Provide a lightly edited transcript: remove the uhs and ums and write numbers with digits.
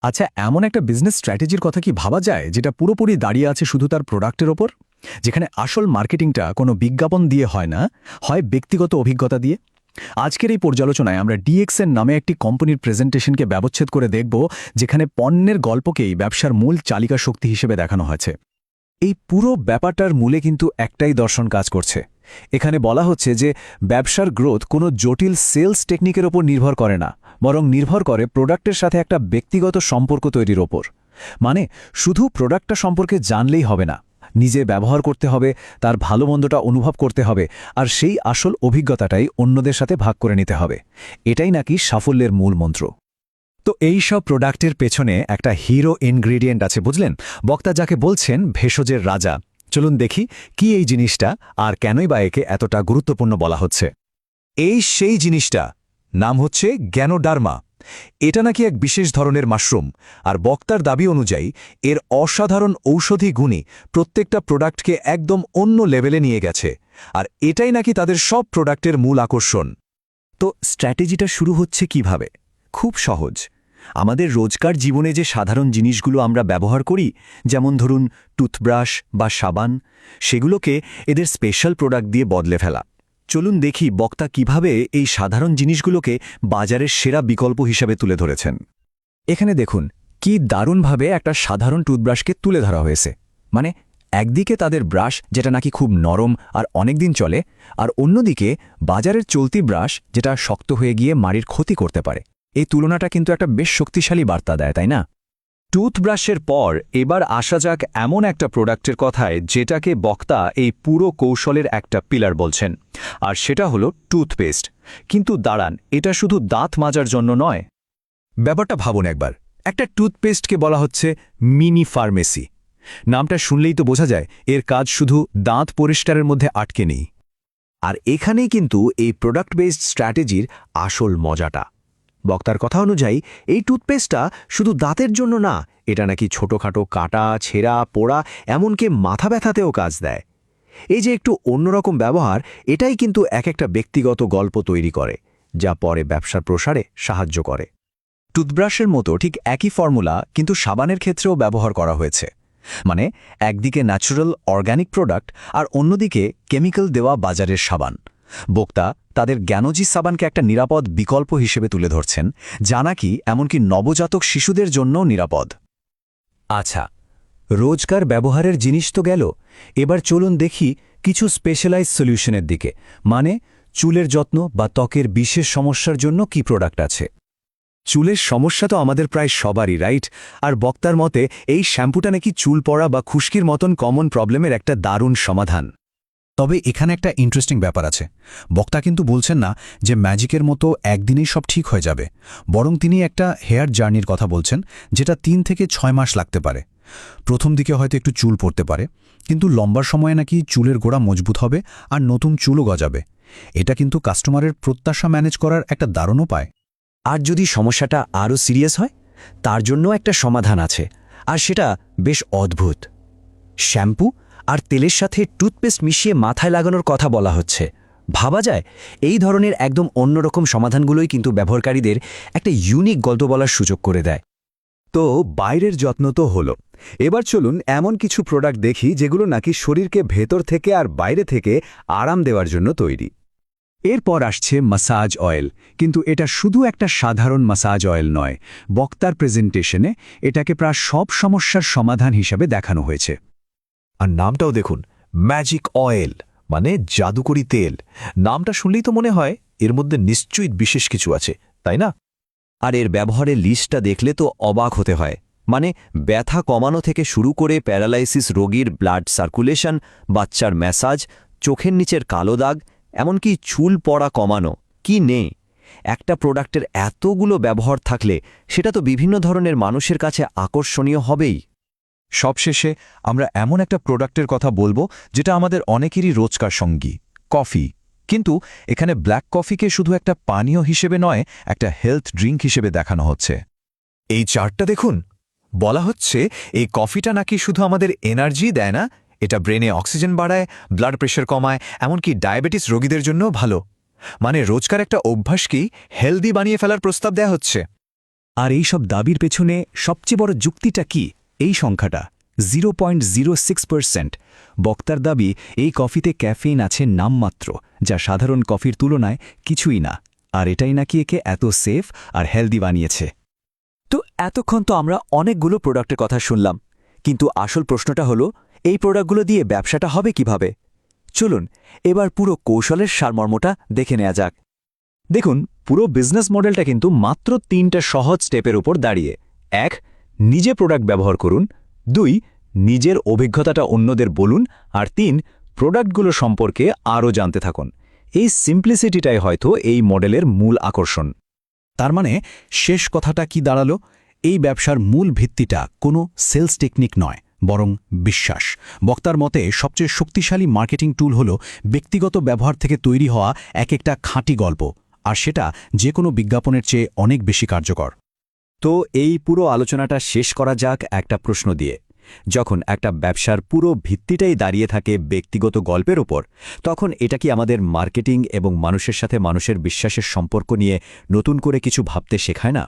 আচ্ছা, এমন একটা বিজনেস স্ট্র্যাটেজির কথা কি ভাবা যায় যেটা পুরোপুরি দাঁড়িয়ে আছে শুধু তার প্রোডাক্টের ওপর, যেখানে আসল মার্কেটিংটা কোনো বিজ্ঞাপন দিয়ে হয় না, হয় ব্যক্তিগত অভিজ্ঞতা দিয়ে? আজকের এই পর্যালোচনায় আমরা ডিএক্সএন নামে একটি কোম্পানির প্রেজেন্টেশনকে ব্যবচ্ছেদ করে দেখব, যেখানে পণ্যের গল্পকেই ব্যবসার মূল চালিকা শক্তি হিসেবে দেখানো হয়েছে। এই পুরো ব্যাপারটার মূলে কিন্তু একটাই দর্শন কাজ করছে। এখানে বলা হচ্ছে যে ব্যবসার গ্রোথ কোনো জটিল সেলস টেকনিকের ওপর নির্ভর করে না, বরং নির্ভর করে প্রোডাক্টের সাথে একটা ব্যক্তিগত সম্পর্ক তৈরির ওপর। মানে শুধু প্রোডাক্টটা সম্পর্কে জানলেই হবে না, নিজে ব্যবহার করতে হবে, তার ভালো মন্দটা অনুভব করতে হবে, আর সেই আসল অভিজ্ঞতাটাই অন্যদের সাথে ভাগ করে নিতে হবে। এটাই নাকি সাফল্যের মূল মন্ত্র। তো এই সব প্রোডাক্টের পেছনে একটা হিরো ইনগ্রেডিয়েন্ট আছে, বুঝলেন? বক্তা যাকে বলছেন ভেষজের রাজা। চলুন দেখি কি এই জিনিসটা, আর কেনই বা একে এতটা গুরুত্বপূর্ণ বলা হচ্ছে। এই সেই জিনিসটা, নাম হচ্ছে গ্যানোডার্মা। এটা নাকি এক বিশেষ ধরনের মাশরুম, আর বক্তার দাবি অনুযায়ী এর অসাধারণ ঔষধি গুণই প্রত্যেকটা প্রোডাক্টকে একদম অন্য লেভেলে নিয়ে গেছে, আর এটাই নাকি তাদের সব প্রোডাক্টের মূল আকর্ষণ। তো স্ট্র্যাটেজিটা শুরু হচ্ছে কিভাবে? খুব সহজ। আমাদের রোজকার জীবনে যে সাধারণ জিনিসগুলো আমরা ব্যবহার করি, যেমন ধরুন টুথব্রাশ বা সাবান, সেগুলোকে এদের স্পেশাল প্রোডাক্ট দিয়ে বদলে ফেলা। চলুন দেখি বক্তা কিভাবে এই সাধারণ জিনিসগুলোকে বাজারের সেরা বিকল্প হিসাবে তুলে ধরেছেন। এখানে দেখুন কি দারুণভাবে একটা সাধারণ টুথব্রাশকে তুলে ধরা হয়েছে। মানে একদিকে তাদের ব্রাশ, যেটা নাকি খুব নরম আর অনেকদিন চলে, আর অন্যদিকে বাজারের চলতি ব্রাশ, যেটা শক্ত হয়ে গিয়ে মাড়ির ক্ষতি করতে পারে। এই তুলনাটা কিন্তু একটা বেশ শক্তিশালী বার্তা দেয়, তাই না? টুথব্রাশের পর এবার আসা যাক এমন একটা প্রোডাক্টের কথায়, যেটাকে বক্তা এই পুরো কৌশলের একটা পিলার বলছেন, আর সেটা হলো টুথপেস্ট। কিন্তু দাঁড়ান, এটা শুধু দাঁত মাজার জন্য নয়। ব্যাপারটা ভাবুন একবার, একটা টুথপেস্টকে বলা হচ্ছে মিনি ফার্মেসি। নামটা শুনলেই তো বোঝা যায় এর কাজ শুধু দাঁত পরিষ্কারের মধ্যে আটকে নেই। আর এখানেই কিন্তু এই প্রোডাক্ট বেসড স্ট্র্যাটেজির আসল মজাটা। বক্তার কথা অনুযায়ী এই টুথপেস্টটা শুধু দাঁতের জন্য না, এটা নাকি ছোটখাটো কাটা, ছেঁড়া, পোড়া, এমনকি মাথা ব্যথাতেও কাজ দেয়। এই যে একটু অন্যরকম ব্যবহার, এটাই কিন্তু এক একটা ব্যক্তিগত গল্প তৈরি করে, যা পরে ব্যবসার প্রসারে সাহায্য করে। টুথব্রাশের মতো ঠিক একই ফর্মুলা কিন্তু সাবানের ক্ষেত্রেও ব্যবহার করা হয়েছে। মানে একদিকে ন্যাচারাল অর্গ্যানিক প্রোডাক্ট, আর অন্যদিকে কেমিক্যাল দেওয়া বাজারের সাবান। বক্তা তাদের জ্ঞানজি সাবানকে একটা নিরাপদ বিকল্প হিসেবে তুলে ধরছেন, যা নাকি এমনকি নবজাতক শিশুদের জন্যও নিরাপদ। আচ্ছা, রোজকার ব্যবহারের জিনিস তো গেল, এবার চলুন দেখি কিছু স্পেশালাইজ সলিউশনের দিকে। মানে চুলের যত্ন বা ত্বকের বিশেষ সমস্যার জন্য কি প্রোডাক্ট আছে। চুলের সমস্যা তো আমাদের প্রায় সবারই, রাইট? আর বক্তার মতে এই শ্যাম্পুটা নাকি চুল পড়া বা খুশকির মতন কমন প্রবলেমের একটা দারুণ সমাধান। তবে এখানে একটা ইন্টারেস্টিং ব্যাপার আছে। বক্তা কিন্তু বলছেন না যে ম্যাজিকের মতো একদিনেই সব ঠিক হয়ে যাবে, বরং তিনি একটা হেয়ার জার্নির কথা বলছেন, যেটা 3 থেকে 6 মাস লাগতে পারে। প্রথম দিকে হয়তো একটু চুল পড়তে পারে, কিন্তু লম্বার সময়ে নাকি চুলের গোড়া মজবুত হবে আর নতুন চুলও গজাবে। এটা কিন্তু কাস্টমারের প্রত্যাশা ম্যানেজ করার একটা দারুণ উপায়। আর যদি সমস্যাটা আরও সিরিয়াস হয়, তার জন্য একটা সমাধান আছে, আর সেটা বেশ অদ্ভুত। শ্যাম্পু আর তেলের সাথে টুথপেস্ট মিশিয়ে মাথায় লাগানোর কথা বলা হচ্ছে। ভাবা যায়, এই ধরনের একদম অন্যরকম সমাধানগুলোই কিন্তু ব্যবহারকারীদের একটা ইউনিক গল্প বলার সুযোগ করে দেয়। তো বাইরের যত্ন তো হলো, এবার চলুন এমন কিছু প্রোডাক্ট দেখি যেগুলো নাকি শরীরকে ভেতর থেকে আর বাইরে থেকে আরাম দেওয়ার জন্য তৈরি। এরপর আসছে মাসাজ অয়েল, কিন্তু এটা শুধু একটা সাধারণ মাসাজ অয়েল নয়। বক্তার প্রেজেন্টেশনে এটাকে প্রায় সব সমস্যার সমাধান হিসাবে দেখানো হয়েছে। আর নামটাও দেখুন, ম্যাজিক অয়েল, মানে জাদুকরি তেল। নামটা শুনলেই তো মনে হয় এর মধ্যে নিশ্চয়ই বিশেষ কিছু আছে, তাই না? আর এর ব্যবহারের লিস্টটা দেখলে তো অবাক হতে হয়। মানে ব্যথা কমানো থেকে শুরু করে প্যারালাইসিস রোগীর ব্লাড সার্কুলেশন, বাচ্চার ম্যাসাজ, চোখের নিচের কালো দাগ, এমনকি চুল পড়া কমানো, কি নেই। একটা প্রোডাক্টের এতগুলো ব্যবহার থাকলে সেটা তো বিভিন্ন ধরনের মানুষের কাছে আকর্ষণীয় হবেই। সবশেষে আমরা এমন একটা প্রোডাক্টের কথা বলবো যেটা আমাদের অনেকেরই রোজকার সঙ্গী, কফি। কিন্তু এখানে ব্ল্যাক কফিকে শুধু একটা পানীয় হিসেবে নয়, একটা হেলথ ড্রিঙ্ক হিসেবে দেখানো হচ্ছে। এই চার্টটা দেখুন, বলা হচ্ছে এই কফিটা নাকি শুধু আমাদের এনার্জি দেয় না, এটা ব্রেনে অক্সিজেন বাড়ায়, ব্লাড প্রেশার কমায়, এমনকি ডায়াবেটিস রোগীদের জন্যও ভালো। মানে রোজকার একটা অভ্যাসকেই হেলদি বানিয়ে ফেলার প্রস্তাব দেয়া হচ্ছে। আর এই সব দাবির পেছনে সবচেয়ে বড় যুক্তিটা কি? এই সংখ্যাটা 0.06%। বক্তার দাবি এই কফিতে ক্যাফেইন আছে নামমাত্র, যা সাধারণ কফির তুলনায় কিছুই না। আর এটাই নাকি একে এত সেফ আর হেলদি বানিয়েছে। তো এতক্ষণ তো আমরা অনেকগুলো প্রোডাক্টের কথা শুনলাম, কিন্তু আসল প্রশ্নটা হলো এই প্রোডাক্টগুলো দিয়ে ব্যবসাটা হবে কিভাবে? চলুন এবার পুরো কৌশলের সারমর্মটা দেখে নেওয়া যাক। দেখুন, পুরো বিজনেস মডেলটা কিন্তু মাত্র 3টা সহজ স্টেপের উপর দাঁড়িয়ে। 1. নিজে প্রোডাক্ট ব্যবহার করুন। 2. নিজের অভিজ্ঞতাটা অন্যদের বলুন। আর 3. প্রোডাক্টগুলো সম্পর্কে আরও জানতে থাকুন। এই সিম্পলিসিটিটাই হয়তো এই মডেলের মূল আকর্ষণ। তার মানে শেষ কথাটা কি দাঁড়ালো? এই ব্যবসার মূল ভিত্তিটা কোনো সেলস টেকনিক নয়, বরং বিশ্বাস। বক্তার মতে সবচেয়ে শক্তিশালী মার্কেটিং টুল হল ব্যক্তিগত ব্যবহার থেকে তৈরি হওয়া এক একটা খাঁটি গল্প, আর সেটা যে কোনো বিজ্ঞাপনের চেয়ে অনেক বেশি কার্যকর। তো এই পুরো আলোচনাটা শেষ করা যাক একটা প্রশ্ন দিয়ে। যখন একটা ব্যবসার পুরো ভিত্তিটাই দাঁড়িয়ে থাকে ব্যক্তিগত গল্পের ওপর, তখন এটা কি আমাদের মার্কেটিং এবং মানুষের সাথে মানুষের বিশ্বাসের সম্পর্ক নিয়ে নতুন করে কিছু ভাবতে শেখায় না?